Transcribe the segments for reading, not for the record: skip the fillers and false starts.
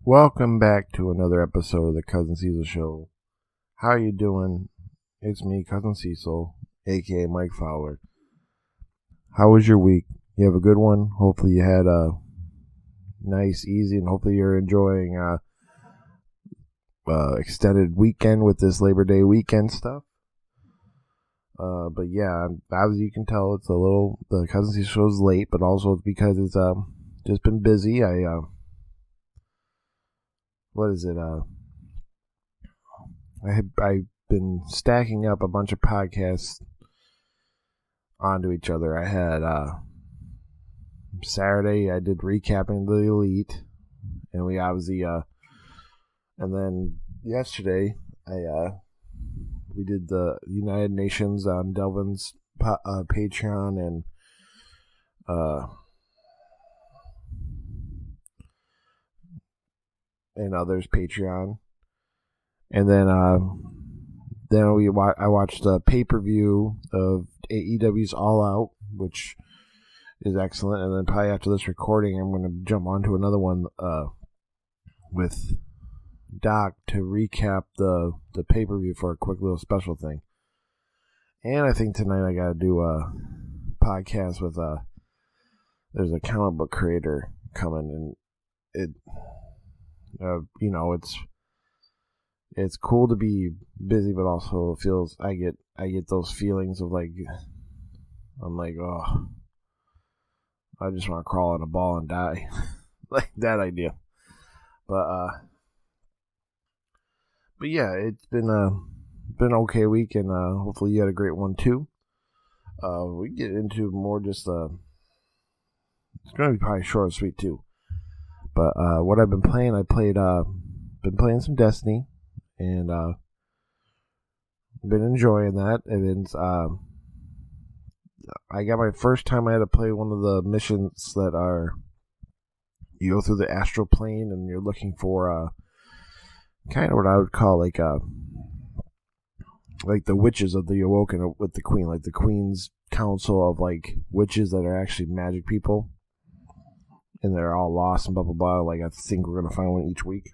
Welcome back to another episode of the Cousin Cecil Show. How are you doing? It's me, Cousin Cecil, aka Mike Fowler. How was your week? You have a good one? Hopefully you had a nice, easy, and hopefully you're enjoying extended weekend with this Labor Day weekend stuff. But yeah, as you can tell, it's the Cousin Cecil Show is late, but also it's because it's just been busy. I've been stacking up a bunch of podcasts onto each other. I had Saturday I did recapping the Elite, and we obviously and then yesterday we did the United Nations on Delvin's Patreon and others' Patreon. And then I watched the pay-per-view of AEW's All Out, which is excellent. And then probably after this recording, I'm going to jump onto another one with Doc to recap the pay-per-view for a quick little special thing. And I think tonight I got to do a podcast with there's a comic book creator coming, and it's cool to be busy, but also feels I get those feelings of like I'm like, oh, I just want to crawl in a ball and die, like that idea. But yeah, it's been an okay week, and hopefully you had a great one too. We get into more just it's gonna be probably short and sweet too. But what I've been playing, been playing some Destiny, and been enjoying that. And I got my first time I had to play one of the missions that are you go through the astral plane and you're looking for kind of what I would call like the witches of the Awoken with the Queen, like the Queen's council of like witches that are actually magic people. And they're all lost and blah, blah, blah. Like, I think we're going to find one each week.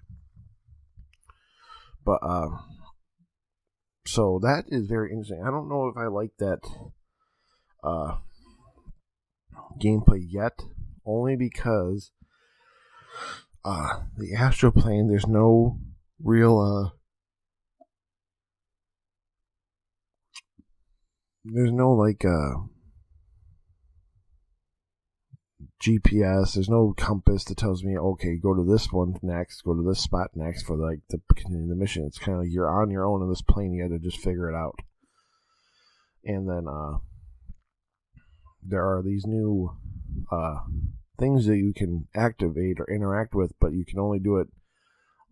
But, so that is very interesting. I don't know if I like that gameplay yet. Only because the astral plane, there's no real, there's no, like, GPS, there's no compass that tells me, okay, go to this one next, go to this spot next for like the mission. It's kind of like you're on your own in this plane, you had to just figure it out. And then there are these new things that you can activate or interact with, but you can only do it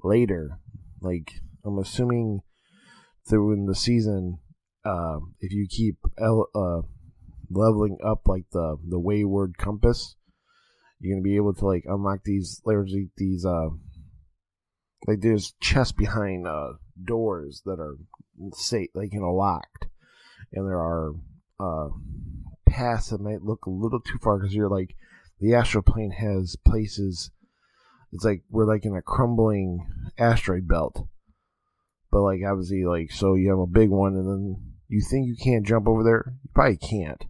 later. Like, I'm assuming through in the season, if you keep leveling up like the wayward compass, you're gonna be able to like unlock these like there's chests behind doors that are locked, and there are paths that might look a little too far because you're like the astral plane has places. It's like we're like in a crumbling asteroid belt, but like obviously like so you have a big one, and then you think you can't jump over there. You probably can't.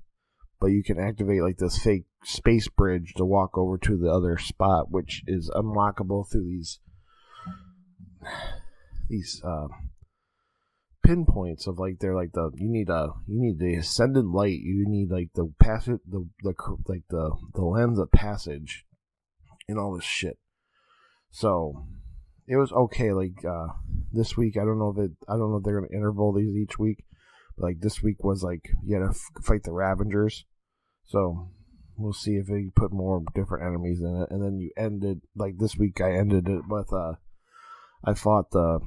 But you can activate like this fake space bridge to walk over to the other spot, which is unlockable through these pinpoints of like they're like you need the ascended light, you need like the passage, the lens of passage, and all this shit. So it was okay. Like this week, I don't know if they're gonna interval these each week. Like this week was like you had to fight the Ravengers, so we'll see if they put more different enemies in it. And then you ended like this week. I ended it with I fought I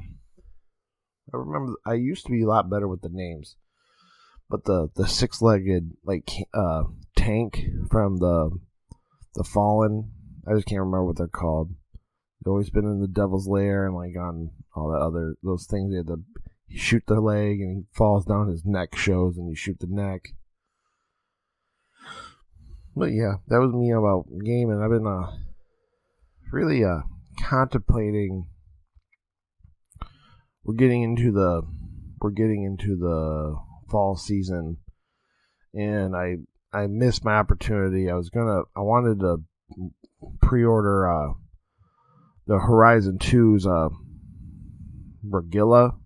remember I used to be a lot better with the names, but the 6-legged like tank from the Fallen. I just can't remember what they're called. They've always been in the Devil's Lair and like on all that other those things. They had the you shoot the leg and he falls down, his neck shows, and you shoot the neck. But yeah, that was me about gaming. I've been really contemplating. We're getting into the fall season, and I missed my opportunity. I wanted to pre-order the Horizon 2's Regilla,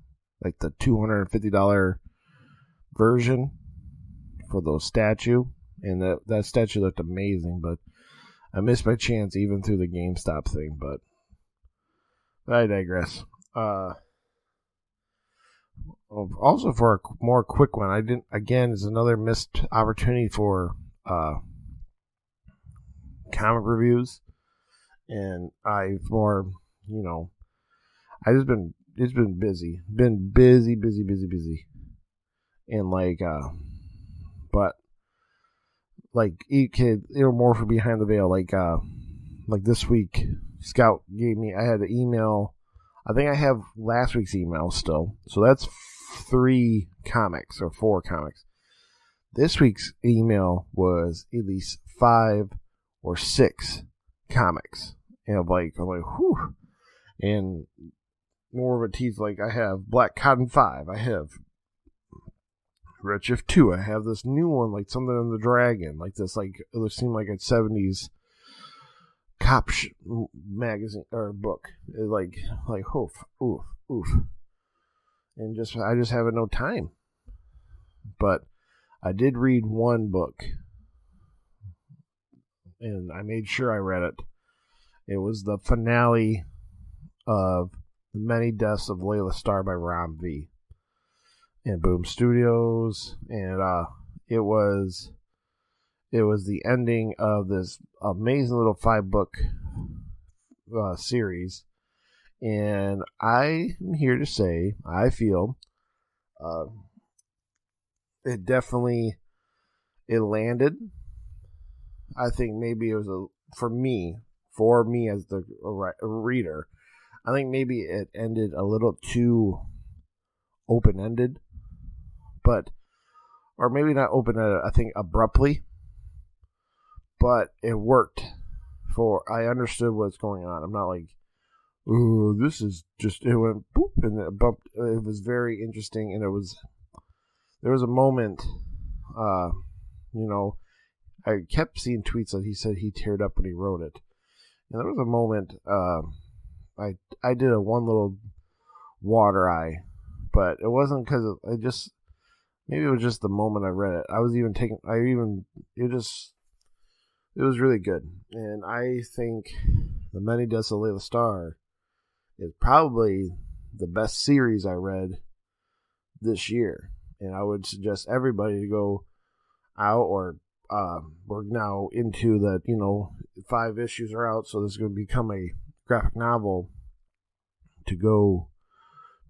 like the $250 version for the statue, and that statue looked amazing, but I missed my chance even through the GameStop thing. But I digress. Also, for a more quick one, it's another missed opportunity for comic reviews, and it's been busy, and but more for behind the veil, like this week, Scout gave me. I had an email. I think I have last week's email still, so that's 3 comics or 4 comics. This week's email was at least 5 or 6 comics, and I'm like, whew. And more of a tease, like I have Black Cotton 5, I have Redshift 2, I have this new one, like something on the Dragon, like this, like it seemed like a 70s cop magazine or book, like oof, and I just have no time. But I did read one book, and I made sure I read it. It was the finale of The Many Deaths of Layla Starr by Ram V. and Boom Studios, and it was the ending of this amazing little 5-book series, and I'm here to say I feel it landed. I think maybe it was for me as the reader, I think maybe it ended a little too open-ended, or maybe not open-ended, I think abruptly, but it worked. I understood what's going on. I'm not like, ooh, this is just, it went boop, and it bumped. It was very interesting, and there was a moment, I kept seeing tweets that he said he teared up when he wrote it. And there was a moment, I did a one little water eye, but it wasn't because maybe it was just the moment I read it. It was really good. And I think The Many Deaths of Layla Starr is probably the best series I read this year. And I would suggest everybody to go out, or we're now into that, 5 issues are out, so this is going to become a graphic novel, to go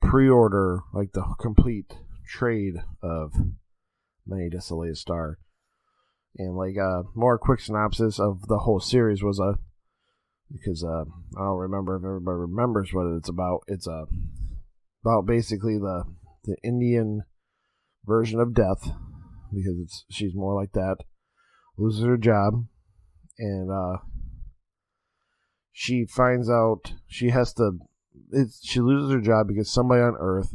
pre-order like the complete trade of Many Deaths of Layla Starr. And like more quick synopsis of the whole series was because I don't remember if everybody remembers what it's about. It's about basically the Indian version of death, because she's more like that, loses her job, and she finds out she loses her job because somebody on Earth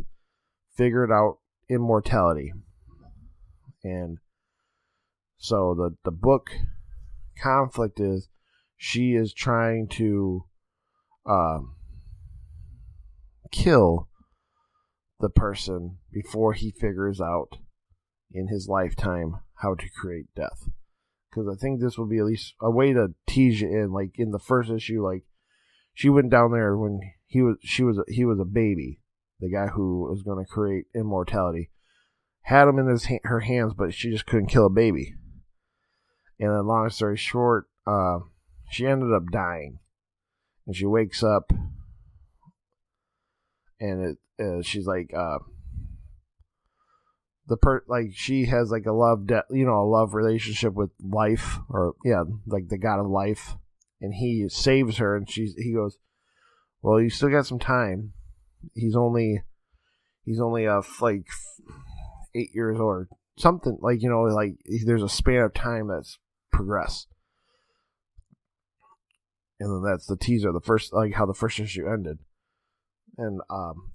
figured out immortality. And so the book conflict is she is trying to kill the person before he figures out in his lifetime how to create death. Because I think this will be at least a way to tease you in. Like in the first issue, like she went down there when he was a baby. The guy who was going to create immortality had him in her hands, but she just couldn't kill a baby. And then, long story short, she ended up dying, and she wakes up, and she's like, she has like a love relationship with life, like the god of life, and he saves her, and he goes, well, you still got some time. He's only like 8 years old or something, like there's a span of time that's progressed. and then that's the teaser, the first, like how the first issue ended. And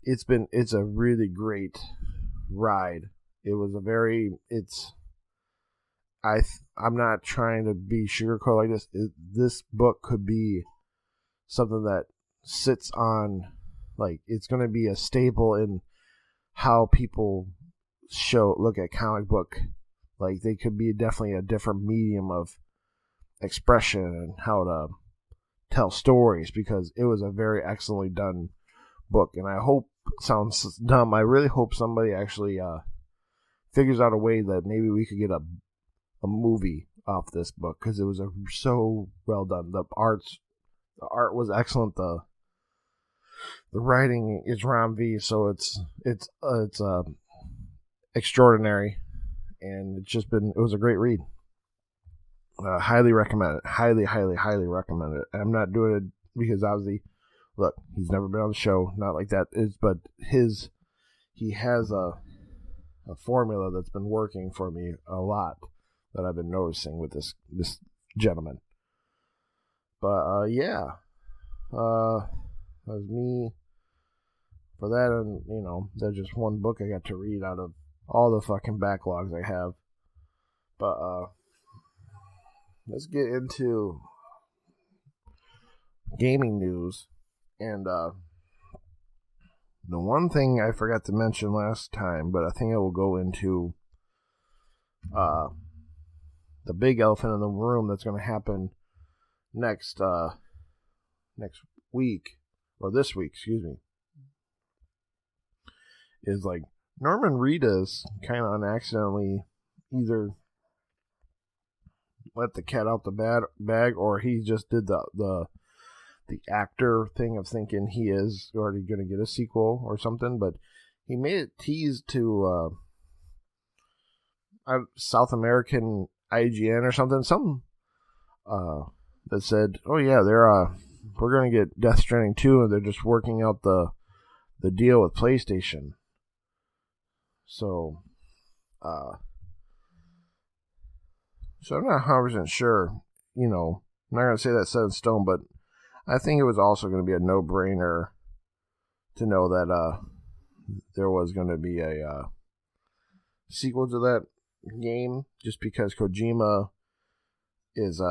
it's a really great ride. It was a very, I'm not trying to be sugarcoat like this. This book could be something that sits on, like, it's going to be a staple in how people look at comic book. Like, they could be definitely a different medium of expression and how to tell stories, because it was a very excellently done book. And I hope, sounds dumb, I really hope somebody actually figures out a way that maybe we could get a movie off this book, because it was so well done. The art was excellent. The writing is Ram V, so it's extraordinary, and it was a great read. Highly recommend it. Highly highly recommend it. I'm not doing it because obviously, look, he's never been on the show, not like that. But he has a formula that's been working for me a lot, that I've been noticing with this gentleman. But yeah, that was me for that. And there's just one book I got to read out of all the fucking backlogs I have. But let's get into gaming news. And the one thing I forgot to mention last time, but I think I will go into the big elephant in the room that's going to happen next week, or this week, excuse me, is like Norman Reedus kind of unaccidentally either let the cat out the bag, or he just did the actor thing of thinking he is already going to get a sequel or something, but he made it tease to South American IGN or something that said, oh yeah, we're going to get Death Stranding 2, and they're just working out the deal with PlayStation. So I'm not 100% sure, I'm not going to say that's set in stone, but I think it was also going to be a no-brainer to know that there was going to be a sequel to that game, just because Kojima is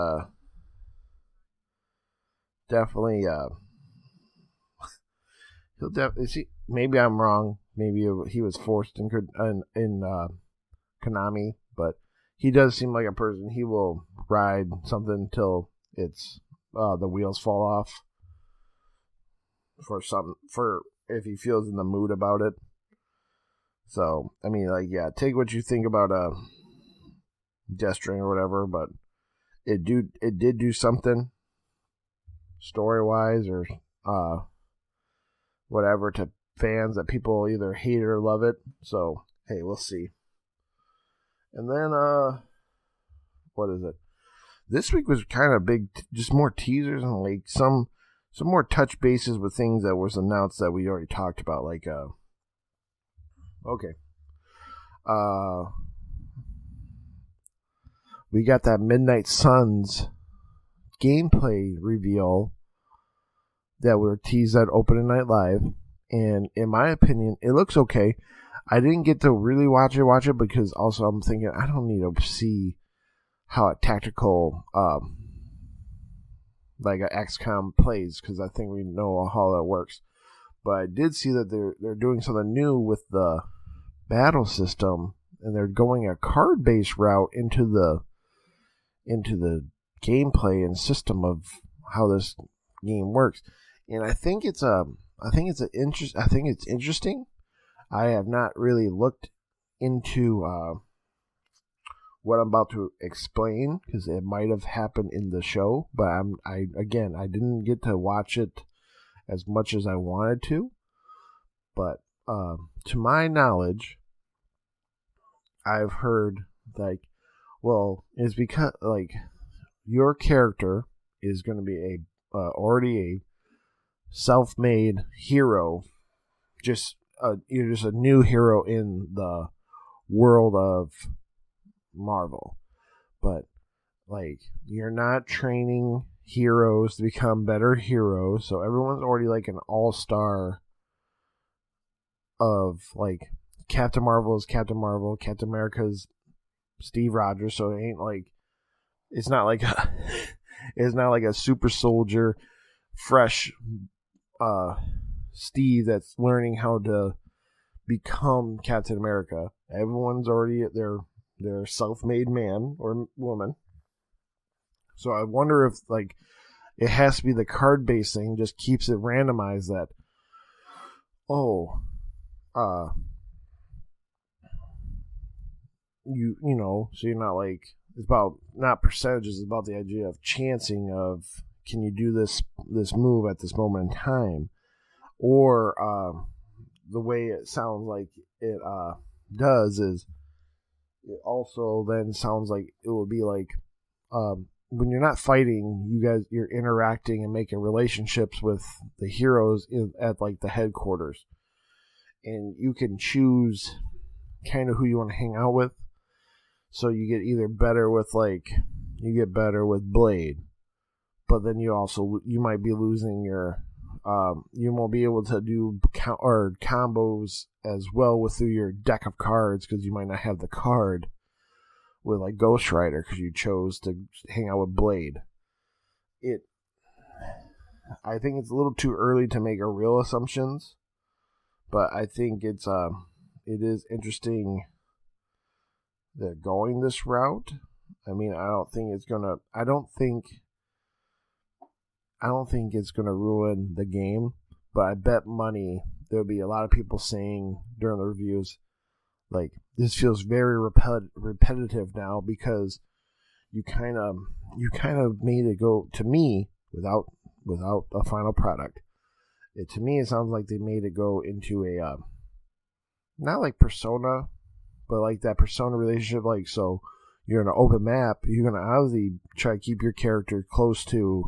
definitely he'll definitely, maybe I'm wrong, maybe he was forced in Konami, but he does seem like a person, he will ride something till it's the wheels fall off for if he feels in the mood about it. So, I mean, like, yeah, take what you think about Death Stranding or whatever, but it did do something story-wise or whatever to fans that people either hate it or love it. So, hey, we'll see. And then, what is it? This week was kind of big, just more teasers and like some more touch bases with things that was announced that we already talked about. Like, we got that Midnight Suns gameplay reveal that were teased at Opening Night Live, and in my opinion, it looks okay. I didn't get to really watch it because also I'm thinking I don't need to see how a tactical like a XCOM plays, because I think we know how that works. But I did see that they're doing something new with the battle system, and they're going a card-based route into the gameplay and system of how this game works. And I think it's interesting. I have not really looked into what I'm about to explain, because it might have happened in the show, but I didn't get to watch it as much as I wanted to. But to my knowledge, I've heard it's because like your character is going to be already a self-made hero, you're just a new hero in the world of Marvel, but like you're not training heroes to become better heroes. So everyone's already like an all-star of like Captain Marvel is Captain Marvel, Captain America's Steve Rogers. So it ain't like it's not like a super soldier, fresh Steve that's learning how to become Captain America. Everyone's already their self-made man or woman. So I wonder if like it has to be the card-based thing, just keeps it randomized that you know, so you're not like, it's about not percentages, it's about the idea of chancing of, can you do this move at this moment in time, or the way it sounds like it does is it also then sounds like it will be like when you're not fighting, you're interacting and making relationships with the heroes at like the headquarters, and you can choose kind of who you want to hang out with. So you get either better with Blade, but then you might be losing your you won't be able to do combos as well through your deck of cards because you might not have the card with like Ghost Rider because you chose to hang out with Blade. I think it's a little too early to make a real assumptions, but I think it is interesting they're going this route. I mean, I don't think it's gonna ruin the game, but I bet money there'll be a lot of people saying during the reviews, like, this feels very repetitive now because you kind of made it go, to me, without a final product. To me, it sounds like they made it go into a not like Persona, but like that Persona relationship. Like, so you're in an open map, you're gonna obviously try to keep your character close to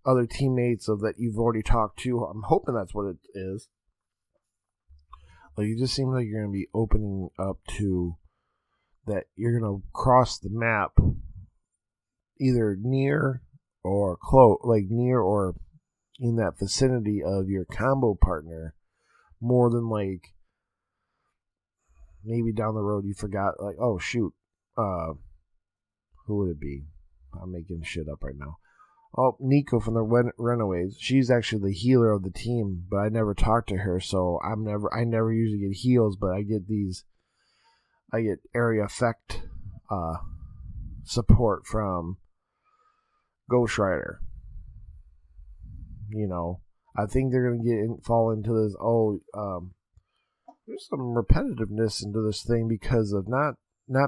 other teammates that you've already talked to. I'm hoping that's what it is. Like, it just seems like you're going to be opening up to that you're going to cross the map either near or close, like near or in that vicinity of your combo partner, more than like maybe down the road you forgot, like, oh shoot, who would it be? I'm making shit up right now. Oh, Nico from the Runaways. She's actually the healer of the team, but I never talked to her, so I never usually get heals, but I get area effect support from Ghost Rider. You know, I think they're gonna fall into this. There's some repetitiveness into this thing because of not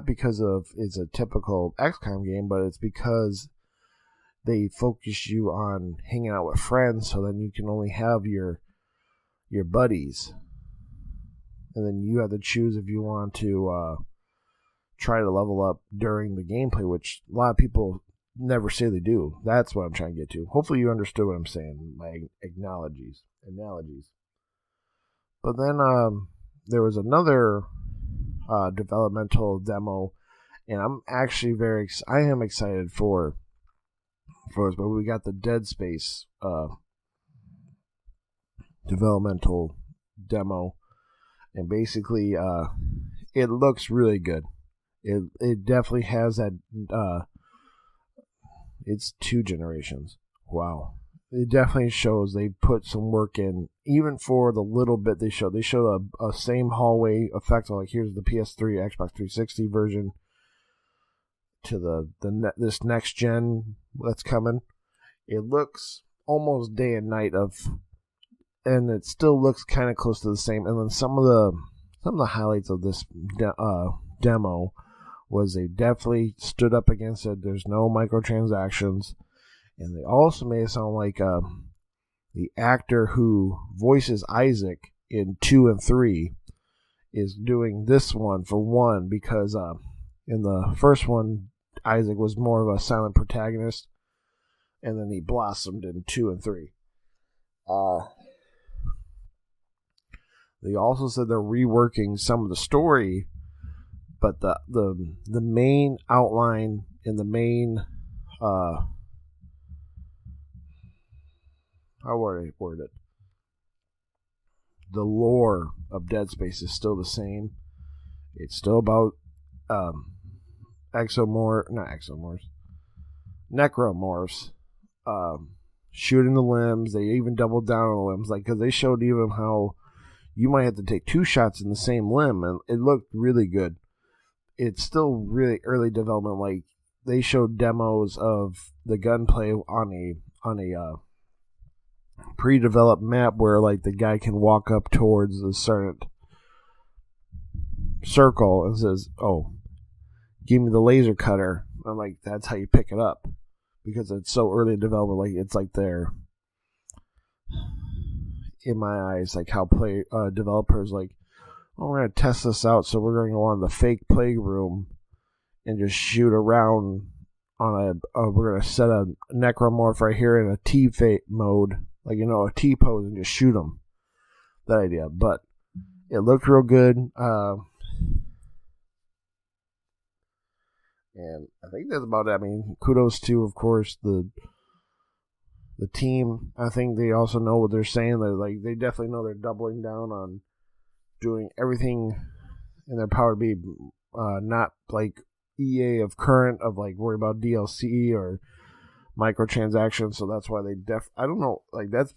because of it's a typical XCOM game, but it's because they focus you on hanging out with friends, so then you can only have your buddies, and then you have to choose if you want to try to level up during the gameplay, which a lot of people never say they do. That's what I'm trying to get to. Hopefully you understood what I'm saying, my analogies. But then there was another developmental demo, and I'm actually I am excited for us, but we got the Dead Space developmental demo, and basically it looks really good. It definitely has that it's 2 generations. Wow. It definitely shows they put some work in, even for the little bit they showed. They showed a same hallway effect, like here's the PS3, Xbox 360 version to this next gen that's coming. It looks almost day and night and it still looks kind of close to the same. And then some of the highlights of this demo was they definitely stood up against it. There's no microtransactions, and they also made it sound like the actor who voices Isaac in 2 and 3 is doing this one for 1, because in the first one Isaac was more of a silent protagonist, and then he blossomed in 2 and 3. They also said they're reworking some of the story, but the main outline and the main how would I word it? The lore of Dead Space is still the same. It's still about necromorphs, shooting the limbs. They even doubled down on the limbs, like, because they showed even how you might have to take 2 shots in the same limb, and it looked really good. It's still really early development. Like, they showed demos of the gunplay on a pre-developed map where, like, the guy can walk up towards a certain circle and says, "Oh, give me the laser cutter." I'm like, that's how you pick it up, because it's so early in development. Like, it's like they're, in my eyes, like how developers like, "Oh, we're gonna test this out, so we're gonna go on the fake playroom and just shoot around on we're gonna set a necromorph right here in a T mode, like, a T pose, and just shoot them." That idea, but it looked real good. And I think that's about it. I mean, kudos to, of course, the team. I think they also know what they're saying. They definitely know they're doubling down on doing everything in their power to be not like EA of current, of like worry about DLC or microtransactions. So that's why they I don't know, like, that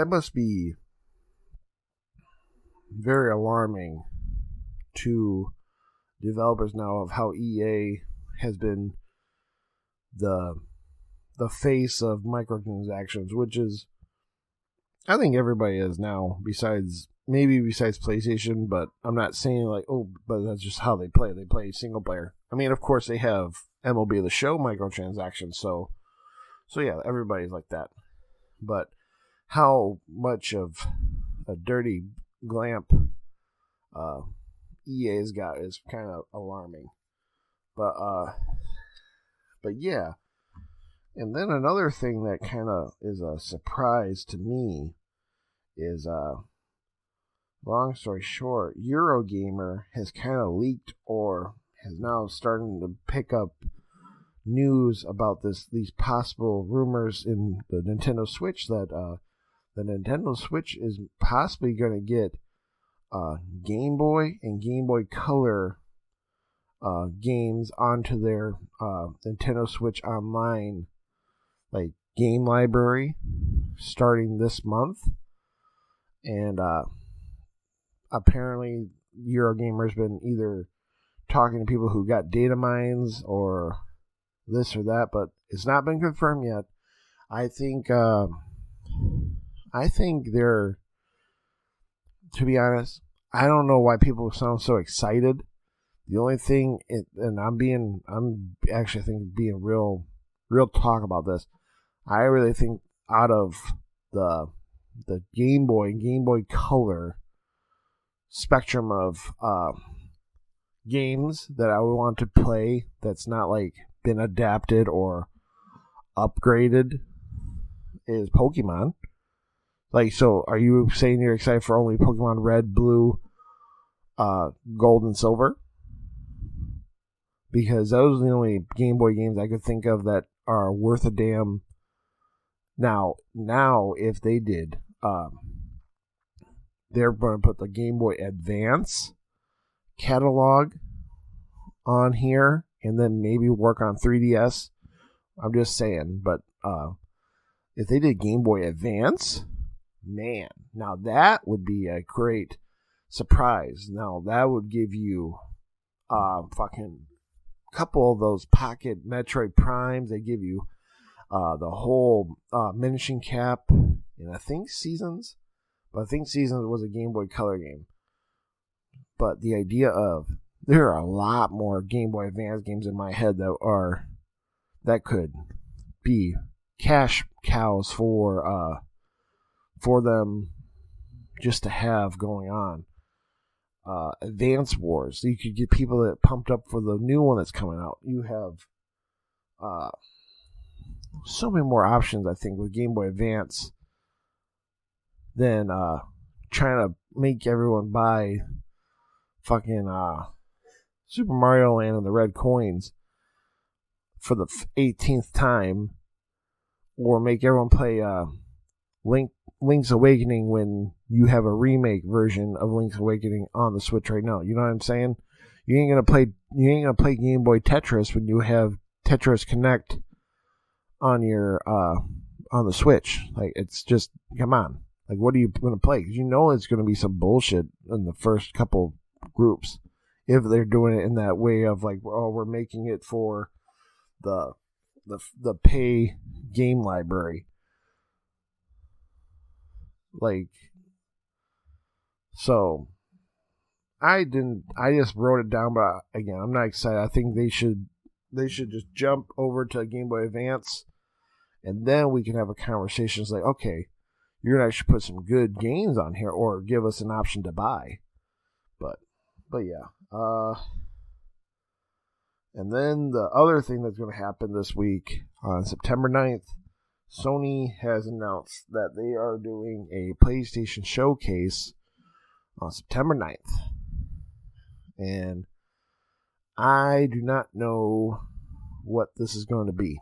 must be very alarming to developers now, of how EA has been the face of microtransactions, which is, I think everybody is now, besides PlayStation. But I'm not saying like, oh, but that's just how they play. They play single player. I mean, of course they have MLB The Show microtransactions, so yeah, everybody's like that. But how much of a dirty glamp EA's got is kind of alarming. But yeah. And then another thing that kind of is a surprise to me is, long story short, Eurogamer has kind of leaked, or has now starting to pick up news about these possible rumors in the Nintendo Switch, that the Nintendo Switch is possibly going to get Game Boy and Game Boy Color games onto their Nintendo Switch Online, like, game library, starting this month. And apparently Eurogamer's been either talking to people who got data mines or this or that, but it's not been confirmed yet. I think they're, to be honest, I don't know why people sound so excited. The only thing, and I'm actually thinking, being real talk about this, I really think out of the Game Boy and Game Boy Color spectrum of games that I would want to play, that's not like been adapted or upgraded, is Pokemon. Like, so are you saying you're excited for only Pokemon Red, Blue, Gold, and Silver? Because those are the only Game Boy games I could think of that are worth a damn. Now, if they did, they're going to put the Game Boy Advance catalog on here, and then maybe work on 3DS. I'm just saying, but if they did Game Boy Advance, man, now that would be a great surprise. Now that would give you fucking couple of those pocket Metroid Primes. They give you the whole Minish Cap, and I think Seasons. But I think Seasons was a Game Boy Color game. But the idea of, there are a lot more Game Boy Advance games in my head that could be cash cows for them just to have going on. Advance Wars. You could get people that pumped up for the new one that's coming out. You have so many more options, I think, with Game Boy Advance than trying to make everyone buy fucking Super Mario Land and the red coins for the 18th time or make everyone play Link's Awakening when you have a remake version of Link's Awakening on the Switch right now. You know what I'm saying? You ain't gonna play Game Boy Tetris when you have Tetris Connect on your on the Switch. Like, it's just, come on. Like, what are you gonna play? Because you know it's gonna be some bullshit in the first couple groups if they're doing it in that way of like, oh, we're making it for the pay game library. Like, so I just wrote it down, but again, I'm not excited. I think they should just jump over to Game Boy Advance, and then we can have a conversation. It's like, okay, you're gonna actually put some good games on here, or give us an option to buy. But yeah. And then the other thing that's going to happen this week, on September 9th, Sony has announced that they are doing a PlayStation showcase on September 9th. And I do not know what this is going to be.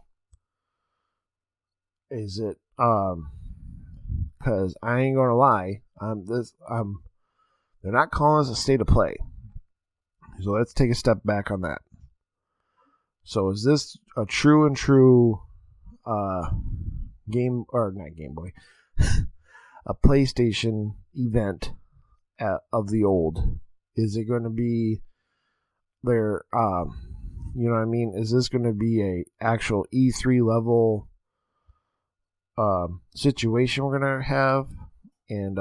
Is it, because I ain't going to lie, they're not calling this a state of play. So let's take a step back on that. So is this a true game, or not Game Boy, a PlayStation event of the old? Is it going to be their, you know what I mean? Is this going to be a actual E3 level situation we're going to have and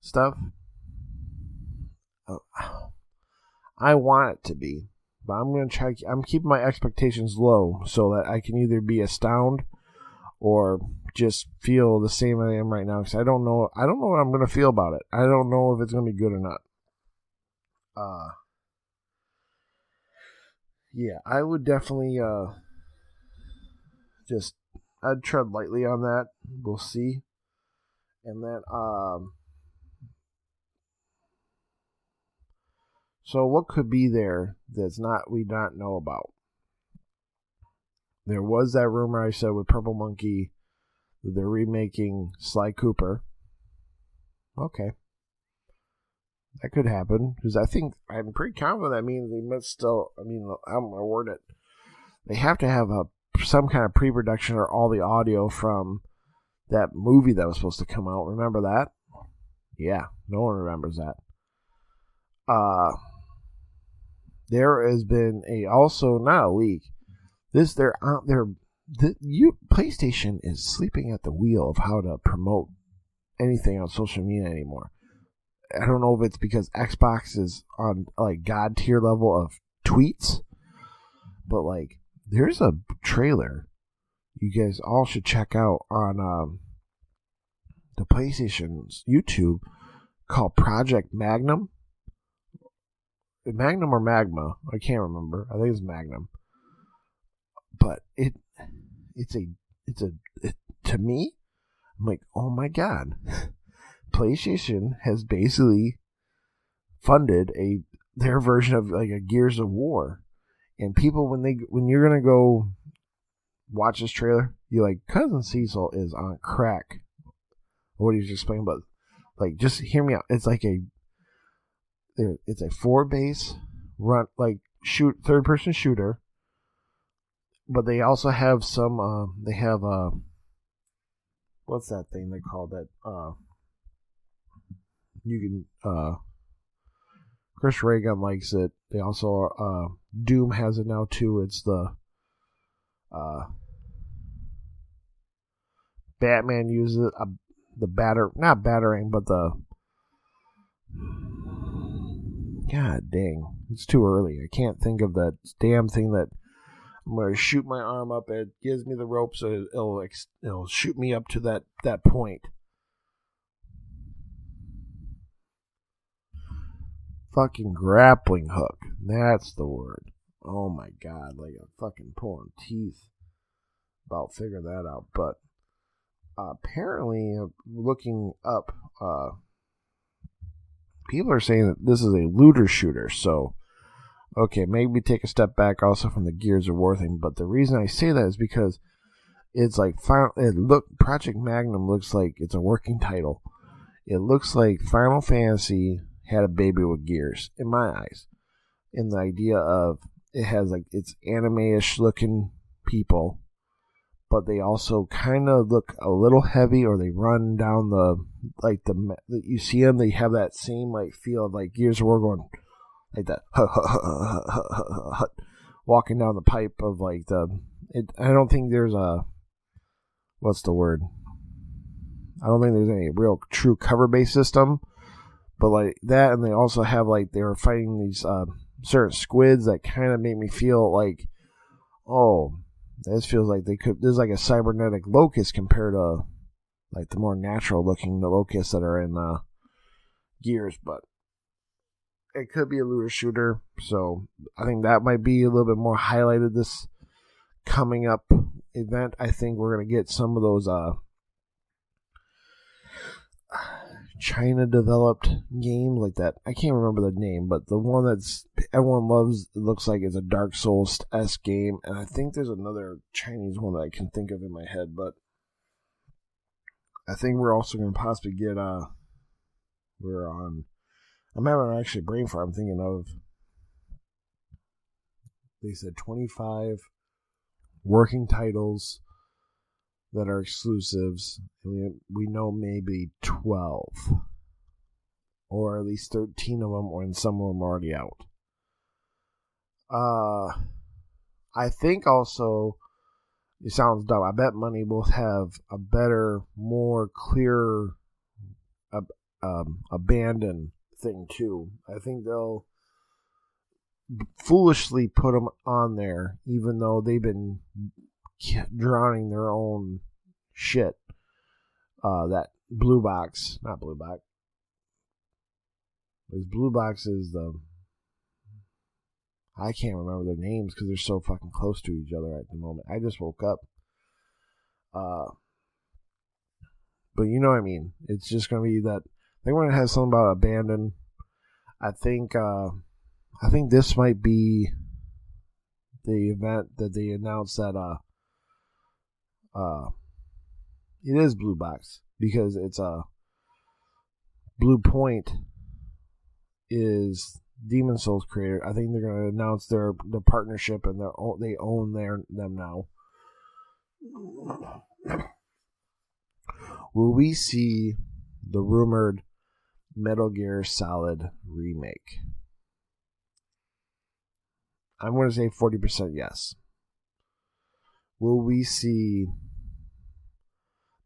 stuff? I want it to be, but I'm going to try. I'm keeping my expectations low so that I can either be astounded or just feel the same I am right now, because I don't know what I'm going to feel about it. I don't know if it's going to be good or not. Yeah, I would definitely I'd tread lightly on that. We'll see. And then so what could be there that's we not know about? There was that rumor I said with Purple Monkey that they're remaking Sly Cooper. Okay. That could happen, because I'm pretty confident that means they must still, I'm going to word it. They have to have some kind of pre-production or all the audio from that movie that was supposed to come out. Remember that? Yeah, no one remembers that. There has been also not a leak. PlayStation is sleeping at the wheel of how to promote anything on social media anymore. I don't know if it's because Xbox is on like god tier level of tweets, but like there's a trailer you guys all should check out on the PlayStation's YouTube called Project Magnum. Magnum or Magma, I can't remember. I think it's Magnum. But to me, I'm like, oh my god. PlayStation has basically funded their version of like a Gears of War. And people, when you're gonna go watch this trailer, you're like, Cousin Cecil is on crack. What he's explaining about, like, just hear me out. It's like it's a 4-base run, like third-person shooter, but they also have some. They have what's that thing they call that? You can. Chris Reagan likes it. They also Doom has it now too. It's the Batman uses it. Not battering, but the. God dang, it's too early. I can't think of that damn thing that I'm going to shoot my arm up. It gives me the rope, so it'll shoot me up to that point. Fucking grappling hook. That's the word. Oh my god, like I'm fucking pulling teeth about figuring that out. But apparently, looking up, people are saying that this is a looter shooter. So, okay, maybe take a step back also from the Gears of War thing. But the reason I say that is because It's like Project Magnum looks like it's a working title. It looks like Final Fantasy had a baby with Gears in my eyes. In the idea of it has like it's anime-ish looking people, but they also kind of look a little heavy, or they run down you see them, they have that same like feel of like Gears of War going like that, walking down the pipe of like I don't think there's what's the word? I don't think there's any real true cover-based system, but like that, and they also have like they were fighting these certain squids that kind of made me feel like, oh, this feels like there's like a cybernetic locust compared to like the more natural looking locusts that are in Gears, but it could be a looter shooter, so I think that might be a little bit more highlighted this coming up event. I think we're gonna get some of those China developed games like that. I can't remember the name, but the one that's everyone loves, it looks like it's a Dark Souls-esque game, and I think there's another Chinese one that I can think of in my head, but I think we're also going to possibly get I'm having actually brain fart. I'm thinking of, they said 25 working titles that are exclusives. We know maybe 12, or at least 13 of them, and some of them are already out. I think also, it sounds dumb, I bet money will have a better, more clear abandon thing too. I think they'll foolishly put them on there, even though they've been drowning their own shit. That Blue Box, not Blue Box. Blue Box is I can't remember their names because they're so fucking close to each other at the moment. I just woke up. But you know what I mean. It's just gonna be that. I think we're gonna have something about abandon. I think this might be the event that they announced that it is Blue Box, because it's Blue Point is Demon Souls creator. I think they're going to announce their partnership, and they own them now. Will we see the rumored Metal Gear Solid remake? I'm going to say 40% yes. Will we see...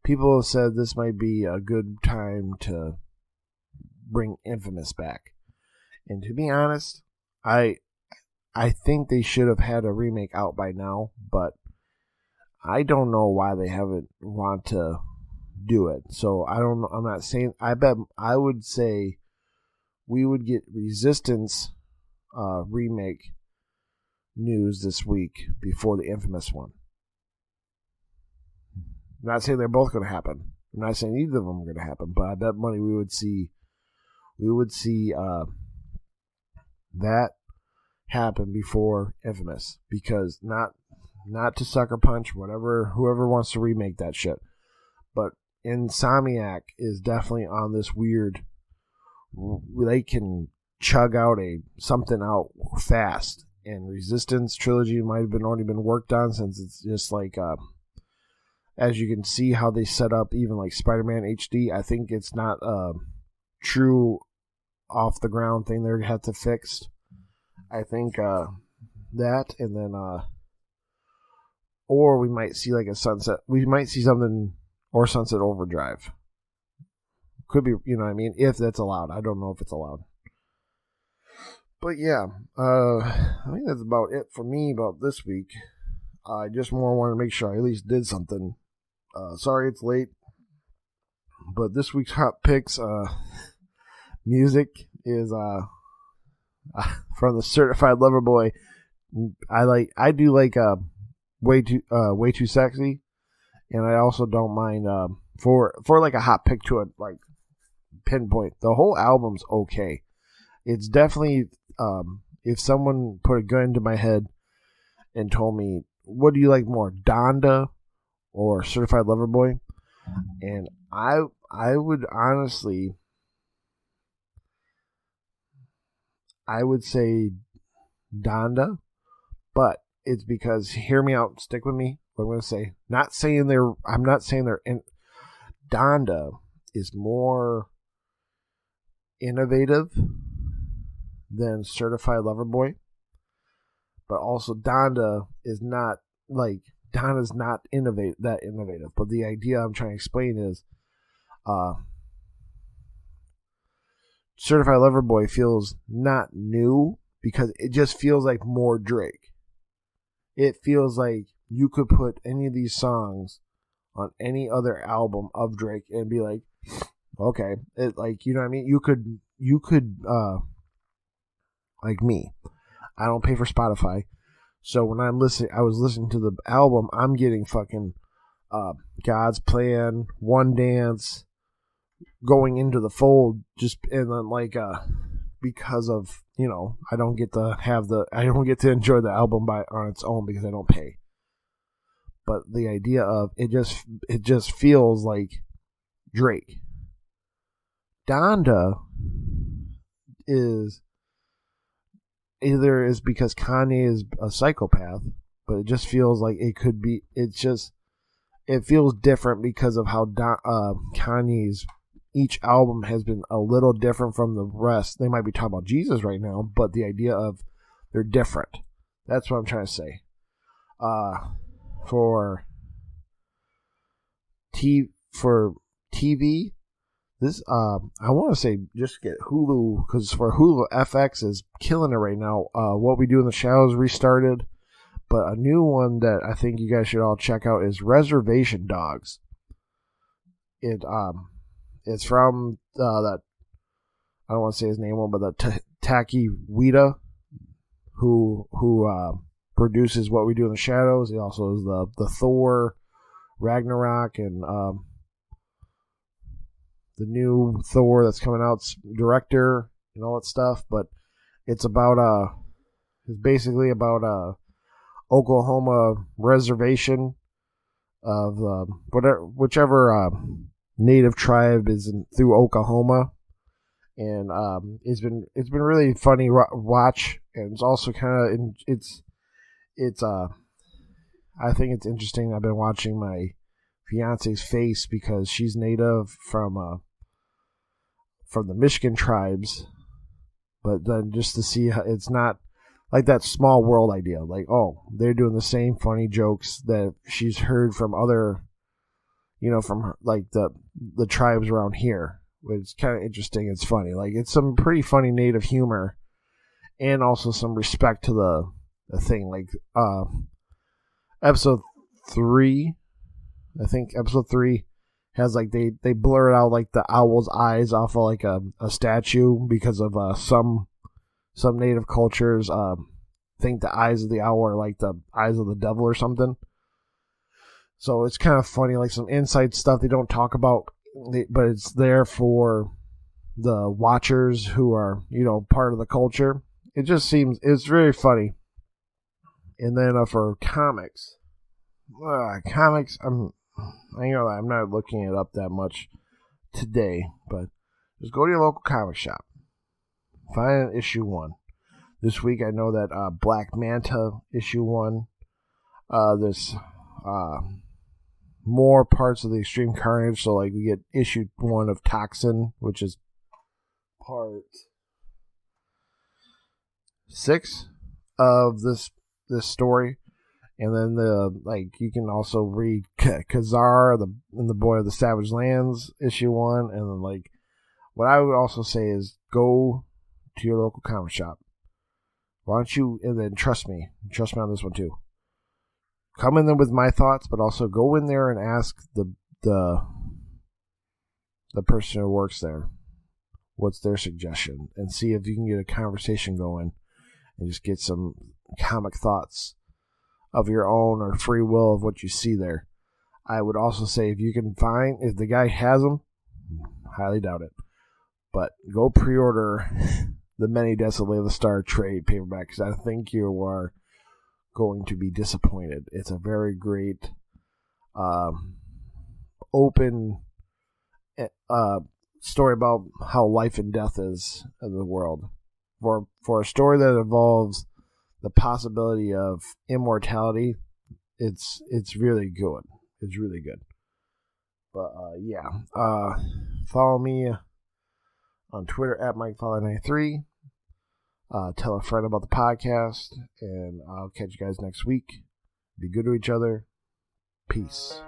People have said this might be a good time to bring Infamous back. And to be honest, I think they should have had a remake out by now, but I don't know why they haven't want to do it. So I don't know. I'm not saying. I would say we would get Resistance remake news this week before the Infamous one. I'm not saying they're both going to happen. I'm not saying either of them are going to happen, but I bet money we would see that happen before Infamous, because not to sucker punch whoever wants to remake that shit, but Insomniac is definitely on this weird. They can chug out something out fast, and Resistance trilogy might have already been worked on, since it's just like as you can see how they set up even like Spider-Man HD. I think it's not a true off the ground thing they're going to have to fix. I think that, and then or we might see like a Sunset. We might see something, or Sunset Overdrive. Could be, you know what I mean, if that's allowed. I don't know if it's allowed. But yeah, I think that's about it for me about this week. I just more wanted to make sure I at least did something. Sorry it's late, but this week's hot picks music is from the Certified Lover Boy. I do like way too sexy, and I also don't mind for like a hot pick to it, like pinpoint. The whole album's okay. It's definitely if someone put a gun to my head and told me, what do you like more, Donda or Certified Lover Boy, and I would honestly, I would say Donda, but it's because, hear me out, stick with me. What I'm going to say, I'm not saying they're in. Donda is more innovative than Certified Lover Boy, but also Donda is not like, Donda's not that innovative. But the idea I'm trying to explain is, Certified Lover Boy feels not new because it just feels like more Drake. It feels like you could put any of these songs on any other album of Drake and be like, okay, it, like, you know what I mean? You could, like me, I don't pay for Spotify, so when I was listening to the album, I'm getting fucking God's Plan, One Dance, Going Into the Fold, just, and then like because of, you know, I don't get to enjoy the album on its own because I don't pay. But the idea of it just feels like Drake. Donda is either because Kanye is a psychopath, but it just feels like it could be. It feels different because of how Kanye's each album has been a little different from the rest. They might be talking about Jesus right now, but the idea of they're different. That's what I'm trying to say. For TV, this I want to say just get Hulu, because for Hulu, FX is killing it right now. What We Do in the Shadows restarted, but a new one that I think you guys should all check out is Reservation Dogs. It's from that, I don't want to say his name, but the Taki Weta, who produces What We Do in the Shadows. He also is the Thor, Ragnarok, and the new Thor that's coming out, director and all that stuff. But it's basically about Oklahoma reservation of whichever native tribe is through Oklahoma, and it's been really funny watch, and it's also kind of it's I think it's interesting. I've been watching my fiance's face because she's native from the Michigan tribes, but then just to see how it's not like that small world idea, like, oh, they're doing the same funny jokes that she's heard from other, you know, from like the tribes around here. It's kind of interesting. It's funny. Like, it's some pretty funny native humor, and also some respect to the thing. Like episode 3, I think episode 3 has like they blurred out like the owl's eyes off of like a statue because of some native cultures think the eyes of the owl are like the eyes of the devil or something. So it's kind of funny, like some inside stuff they don't talk about, but it's there for the watchers who are, you know, part of the culture. It's very funny. And then for comics, I'm not looking it up that much today, but just go to your local comic shop, find issue 1. This week I know that Black Manta issue 1, this more parts of the Extreme Carnage, so like we get issue 1 of Toxin, which is part 6 of this story. And then you can also read Kazar, the Boy of the Savage Lands, issue 1. And then like, what I would also say is go to your local comic shop. Why don't you, and then trust me on this one too. Come in there with my thoughts, but also go in there and ask the person who works there what's their suggestion, and see if you can get a conversation going and just get some comic thoughts of your own or free will of what you see there. I would also say if the guy has them, highly doubt it, but go pre-order the Many Deaths of Layla Starr trade paperback, because I think you are going to be disappointed. It's a very great open story about how life and death is in the world. For a story that involves the possibility of immortality, it's really good. It's really good. But follow me on Twitter at MikeFowler93. Tell a friend about the podcast, and I'll catch you guys next week. Be good to each other. Peace.